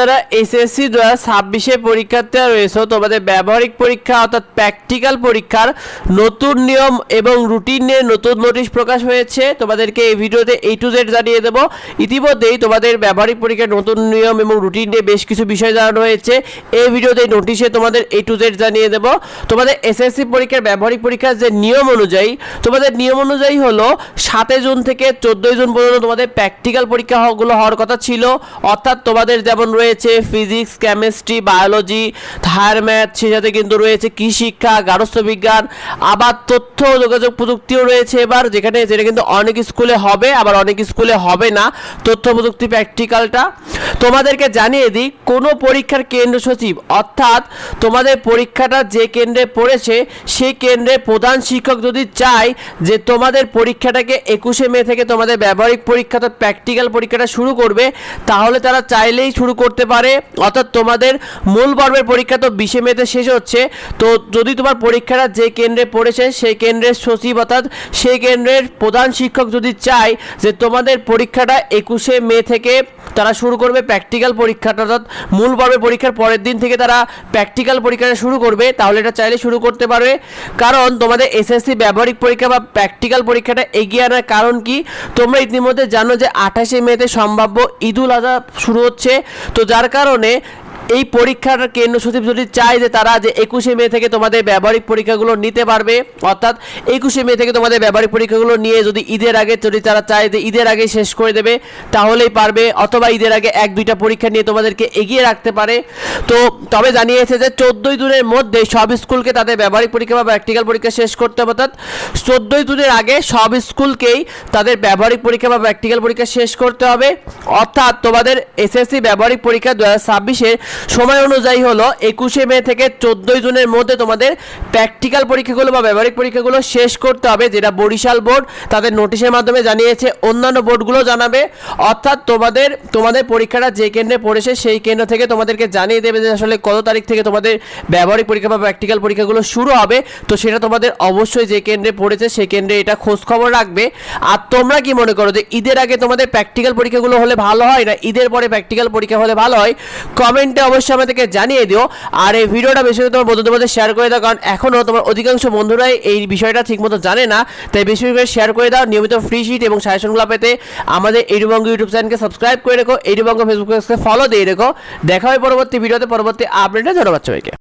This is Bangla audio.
যারা এসএসসি 2026 পরীক্ষার্থীরা রয়েছে তোমাদের ব্যবহারিক পরীক্ষা অর্থাৎ প্র্যাকটিক্যাল পরীক্ষার নতুন নিয়ম এবং রুটিন নিয়ে নতুন নোটিশ প্রকাশ হয়েছে। তোমাদেরকে এই ভিডিওতে A to Z জানিয়ে দেব। ইতিমধ্যেই তোমাদের ব্যবহারিক পরীক্ষার নতুন নিয়ম এবং রুটিন নিয়ে বেশ কিছু বিষয় জানানো হয়েছে। এই ভিডিওতে নোটিশে তোমাদের A to Z জানিয়ে দেব। তোমাদের এসএসসি পরীক্ষার ব্যবহারিক পরীক্ষার যে নিয়ম অনুযায়ী হলো 7 জুন থেকে 14 জুন পর্যন্ত তোমাদের প্র্যাকটিক্যাল পরীক্ষাগুলো হওয়ার কথা ছিল। অর্থাৎ তোমাদের যেমন রয়েছে physics, chemistry, biology, higher math, সেই সাথে কিন্তু রয়েছে কৃষি শিক্ষা, গার্হস্থ্য বিজ্ঞান, আবার তথ্য ও যোগাযোগ প্রযুক্তিও রয়েছে এবার, যেটা কিন্তু অনেক স্কুলে হবে আবার অনেক স্কুলে হবে না। তথ্য প্রযুক্তি প্র্যাকটিক্যালটা তোমাদেরকে জানিয়ে দিই, কোনো পরীক্ষার কেন্দ্র সচিব অর্থাৎ তোমাদের পরীক্ষাটা যে কেন্দ্রে পড়েছে সেই কেন্দ্রের প্রধান শিক্ষক যদি চায় যে তোমাদের পরীক্ষাটাকে 21শে মে থেকে তোমাদের ব্যবহারিক পরীক্ষা তো প্র্যাকটিক্যাল পরীক্ষাটা শুরু করবে, তাহলে তারা চাইলেই শুরু করতে পারে। অর্থাৎ তোমাদের মূল পর্বের পরীক্ষা তো 20শে মেতে শেষ হচ্ছে, তো যদি তোমার পরীক্ষাটা যে কেন্দ্রে পড়েছে সেই কেন্দ্রের সচিব অর্থাৎ সেই কেন্দ্রের প্রধান শিক্ষক যদি চায় যে তোমাদের পরীক্ষাটা 21শে মে থেকে তারা শুরু করবে প্র্যাকটিক্যাল পরীক্ষাটা, অর্থাৎ মূল পর্বের পরীক্ষার পরের দিন থেকে তারা প্র্যাকটিক্যাল পরীক্ষাটা শুরু করবে, তাহলে এটা চাইলে শুরু করতে পারবে। কারণ তোমাদের এসএসসি ব্যবহারিক পরীক্ষা বা প্র্যাকটিক্যাল পরীক্ষাটা এগিয়ে আনার কারণ কি, তোমরা ইতিমধ্যে জানো যে 28শে মেতে সম্ভাব্য ঈদুল আজহা শুরু হচ্ছে। তো যার কারণে এই পরীক্ষার কেন্দ্র সচিব যদি চায় যে তারা যে 21শে মে থেকে তোমাদের ব্যবহারিক পরীক্ষাগুলো নিতে পারবে, অর্থাৎ 21শে মে থেকে তোমাদের ব্যবহারিক পরীক্ষাগুলো নিয়ে যদি ঈদের আগে যদি তারা চায় যে ঈদের আগে শেষ করে দেবে তাহলেই পারবে, অথবা ঈদের আগে 1-2টা পরীক্ষা নিয়ে তোমাদেরকে এগিয়ে রাখতে পারে। তো তবে জানিয়েছে যে 14 জুনের মধ্যে সব স্কুলকে তাদের ব্যবহারিক পরীক্ষা বা প্র্যাকটিক্যাল পরীক্ষা শেষ করতে হবে, অর্থাৎ 14 জুনের আগে সব স্কুলকেই তাদের ব্যবহারিক পরীক্ষা বা প্র্যাকটিক্যাল পরীক্ষা শেষ করতে হবে। অর্থাৎ তোমাদের এসএসসি ব্যবহারিক পরীক্ষা 2026-এর সময় অনুযায়ী হলো 21শে মে থেকে 14 জুনের মধ্যে তোমাদের প্র্যাকটিক্যাল পরীক্ষাগুলো বা ব্যবহারিক পরীক্ষাগুলো শেষ করতে হবে, যেটা বরিশাল বোর্ড তাদের নোটিশের মাধ্যমে জানিয়েছে। অন্যান্য বোর্ডগুলো জানাবে। অর্থাৎ তোমাদের পরীক্ষাটা যে কেন্দ্রে পড়েছে সেই কেন্দ্র থেকে তোমাদেরকে জানিয়ে দেবে যে আসলে কত তারিখ থেকে তোমাদের ব্যবহারিক পরীক্ষা বা প্র্যাকটিক্যাল পরীক্ষাগুলো শুরু হবে। তো সেটা তোমাদের অবশ্যই যে কেন্দ্রে পড়েছে সেই কেন্দ্রে এটা খোঁজ খবর রাখবে। আর তোমরা কি মনে করো যে ঈদের আগে তোমাদের প্র্যাকটিক্যাল পরীক্ষাগুলো হলে ভালো হয় না ঈদের পরে প্র্যাকটিক্যাল পরীক্ষা হলে ভালো হয়? কমেন্টে অবশ্যই আমাদেরকে জানিয়ে দিও। আর এই ভিডিওটা বেশি করে তোমার বন্ধুদের মধ্যে শেয়ার করে দাও, কারণ এখনও তোমার অধিকাংশ বন্ধুরাই এই বিষয়টা ঠিকমতো জানে না, তাই বেশি করে শেয়ার করে দাও। নিয়মিত ফ্রি শিট এবং সাজেশনগুলো পেতে আমাদের এইডুবঙ্গ ইউটিউব চ্যানেলকে সাবস্ক্রাইব করে রেখো, এইডুবঙ্গ ফেসবুক পেজকে ফলো দিয়ে রেখো। দেখা হয় পরবর্তী ভিডিওতে, পরবর্তী আপডেটে। ধন্যবাদ সবাইকে।